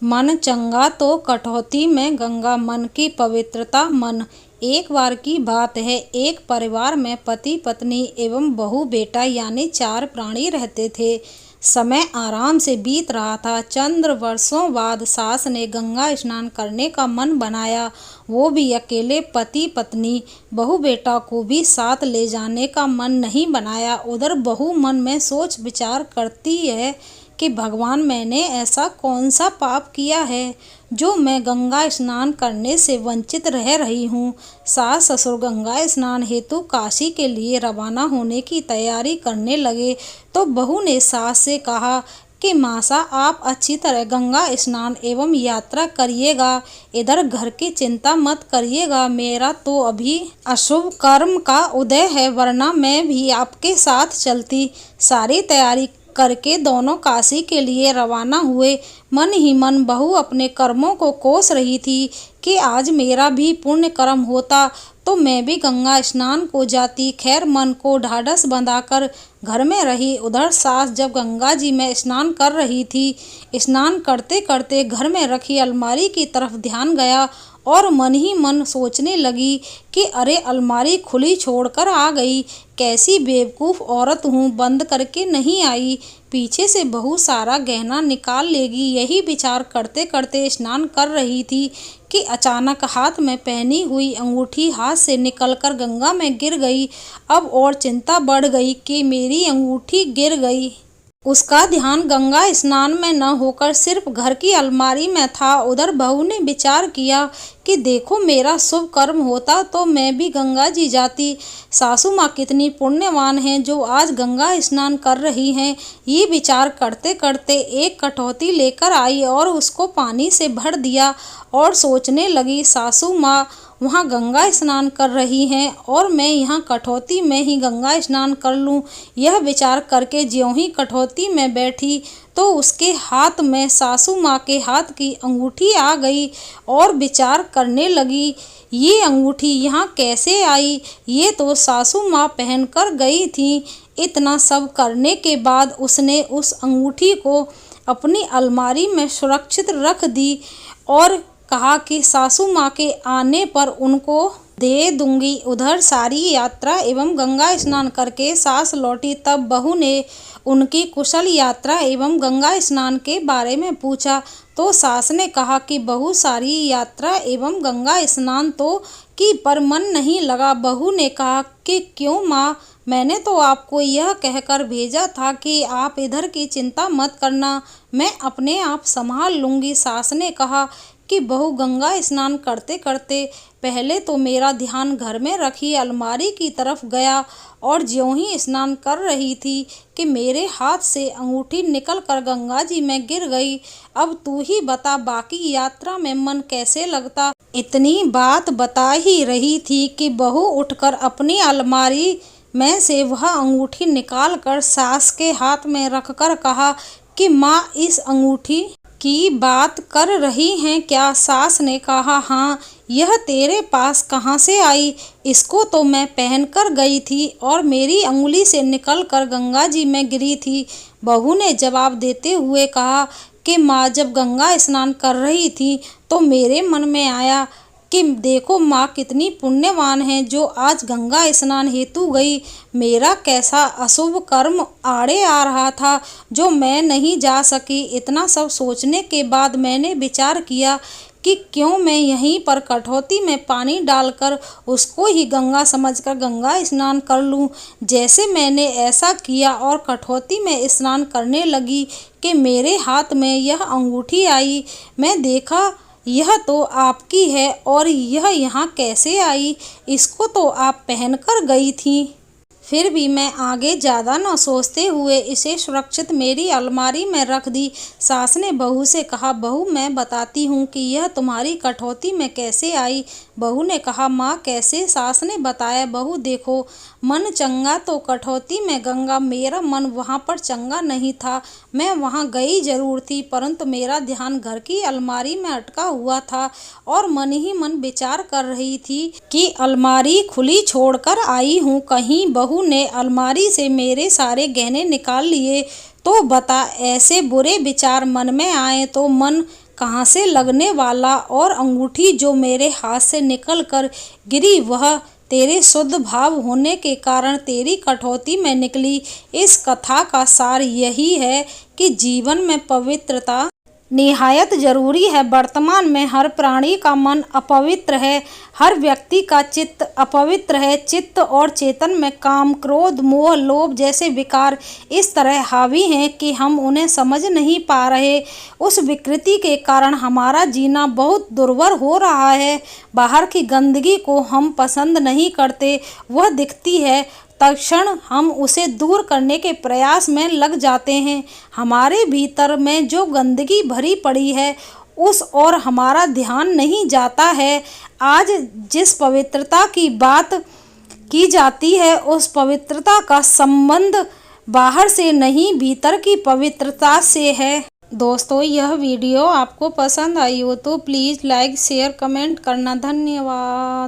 मन चंगा तो कटौती में गंगा, मन की पवित्रता मन। एक बार की बात है, एक परिवार में पति पत्नी एवं बहू बेटा यानी 4 प्राणी रहते थे। समय आराम से बीत रहा था। चंद वर्षों बाद सास ने गंगा स्नान करने का मन बनाया, वो भी अकेले। पति पत्नी बहू बेटा को भी साथ ले जाने का मन नहीं बनाया। उधर बहू मन में सोच विचार करती है कि भगवान, मैंने ऐसा कौन सा पाप किया है जो मैं गंगा स्नान करने से वंचित रह रही हूँ। सास ससुर गंगा स्नान हेतु काशी के लिए रवाना होने की तैयारी करने लगे तो बहू ने सास से कहा कि मासा, आप अच्छी तरह गंगा स्नान एवं यात्रा करिएगा, इधर घर की चिंता मत करिएगा। मेरा तो अभी अशुभ कर्म का उदय है, वरना मैं भी आपके साथ चलती। सारी तैयारी करके दोनों काशी के लिए रवाना हुए। मन ही मन बहू अपने कर्मों को कोस रही थी कि आज मेरा भी पुण्य कर्म होता तो मैं भी गंगा स्नान को जाती। खैर, मन को ढाढ़स बंधाकर घर में रही। उधर सास जब गंगा जी में स्नान कर रही थी, स्नान करते करते घर में रखी अलमारी की तरफ ध्यान गया और मन ही मन सोचने लगी कि अरे, अलमारी खुली छोड़कर आ गई, कैसी बेवकूफ़ औरत हूँ, बंद करके नहीं आई। पीछे से बहू सारा गहना निकाल लेगी, यही विचार करते करते स्नान कर रही थी कि अचानक हाथ में पहनी हुई अंगूठी हाथ से निकलकर गंगा में गिर गई। अब और चिंता बढ़ गई कि मेरी अंगूठी गिर गई। उसका ध्यान गंगा स्नान में न होकर सिर्फ घर की अलमारी में था। उधर बहू ने विचार किया कि देखो, मेरा शुभ कर्म होता तो मैं भी गंगा जी जाती। सासू माँ कितनी पुण्यवान हैं जो आज गंगा स्नान कर रही हैं। ये विचार करते करते एक कटौती लेकर आई और उसको पानी से भर दिया और सोचने लगी, सासू माँ वहाँ गंगा स्नान कर रही हैं और मैं यहाँ कटौती में ही गंगा स्नान कर लूँ। यह विचार करके ज्यों ही कटौती में बैठी तो उसके हाथ में सासू माँ के हाथ की अंगूठी आ गई और विचार करने लगी, ये अंगूठी यहाँ कैसे आई, ये तो सासू माँ पहन कर गई थी। इतना सब करने के बाद उसने उस अंगूठी को अपनी अलमारी में सुरक्षित रख दी और कहा कि सासू माँ के आने पर उनको दे दूंगी। उधर सारी यात्रा एवं गंगा स्नान करके सास लौटी, तब बहू ने उनकी कुशल यात्रा एवं गंगा स्नान के बारे में पूछा तो सास ने कहा कि बहू, सारी यात्रा एवं गंगा स्नान तो की पर मन नहीं लगा। बहू ने कहा कि क्यों माँ, मैंने तो आपको यह कहकर भेजा था कि आप इधर की चिंता मत करना, मैं अपने आप संभाल लूँगी। सास ने कहा कि बहू, गंगा स्नान करते करते पहले तो मेरा ध्यान घर में रखी अलमारी की तरफ गया और ज्यों ही स्नान कर रही थी कि मेरे हाथ से अंगूठी निकलकर गंगा जी में गिर गई। अब तू ही बता, बाकी यात्रा में मन कैसे लगता। इतनी बात बता ही रही थी कि बहू उठकर अपनी अलमारी में से वह अंगूठी निकालकर सास के हाथ में रखकर कहा कि माँ, इस अंगूठी की बात कर रही हैं क्या? सास ने कहा, हाँ, यह तेरे पास कहाँ से आई? इसको तो मैं पहन कर गई थी और मेरी अंगुली से निकलकर गंगा जी में गिरी थी। बहू ने जवाब देते हुए कहा कि माँ, जब गंगा स्नान कर रही थी तो मेरे मन में आया कि देखो माँ कितनी पुण्यवान है जो आज गंगा स्नान हेतु गई। मेरा कैसा अशुभ कर्म आड़े आ रहा था जो मैं नहीं जा सकी। इतना सब सोचने के बाद मैंने विचार किया कि क्यों मैं यहीं पर कटौती में पानी डालकर उसको ही गंगा समझकर गंगा स्नान कर लूं। जैसे मैंने ऐसा किया और कटौती में स्नान करने लगी कि मेरे हाथ में यह अंगूठी आई। मैं देखा यह तो आपकी है और यह यहाँ कैसे आई? इसको तो आप पहनकर गई थी। फिर भी मैं आगे ज़्यादा न सोचते हुए इसे सुरक्षित मेरी अलमारी में रख दी। सास ने बहू से कहा, बहू, मैं बताती हूँ कि यह तुम्हारी कटौती में कैसे आई। बहू ने कहा, माँ, कैसे? सास ने बताया, बहू देखो, मन चंगा तो कटौती में गंगा, मेरा मन वहाँ पर चंगा नहीं था। मैं वहाँ गई जरूर थी परंतु मेरा ध्यान घर की अलमारी में अटका हुआ था और मन ही मन विचार कर रही थी कि अलमारी खुली छोड़कर आई हूँ, कहीं बहू ने अलमारी से मेरे सारे गहने निकाल लिए तो बता। ऐसे बुरे विचार मन में आए तो मन कहाँ से लगने वाला, और अंगूठी जो मेरे हाथ से निकल कर गिरी वह तेरे शुद्ध भाव होने के कारण तेरी कठौती में निकली। इस कथा का सार यही है कि जीवन में पवित्रता निहायत जरूरी है। वर्तमान में हर प्राणी का मन अपवित्र है, हर व्यक्ति का चित्त अपवित्र है। चित्त और चेतन में काम, क्रोध, मोह, लोभ जैसे विकार इस तरह हावी हैं कि हम उन्हें समझ नहीं पा रहे। उस विकृति के कारण हमारा जीना बहुत दुर्भर हो रहा है। बाहर की गंदगी को हम पसंद नहीं करते, वह दिखती है, तत्क्षण हम उसे दूर करने के प्रयास में लग जाते हैं। हमारे भीतर में जो गंदगी भरी पड़ी है उस ओर हमारा ध्यान नहीं जाता है। आज जिस पवित्रता की बात की जाती है उस पवित्रता का संबंध बाहर से नहीं, भीतर की पवित्रता से है। दोस्तों, यह वीडियो आपको पसंद आई हो तो प्लीज़ लाइक, शेयर, कमेंट करना। धन्यवाद।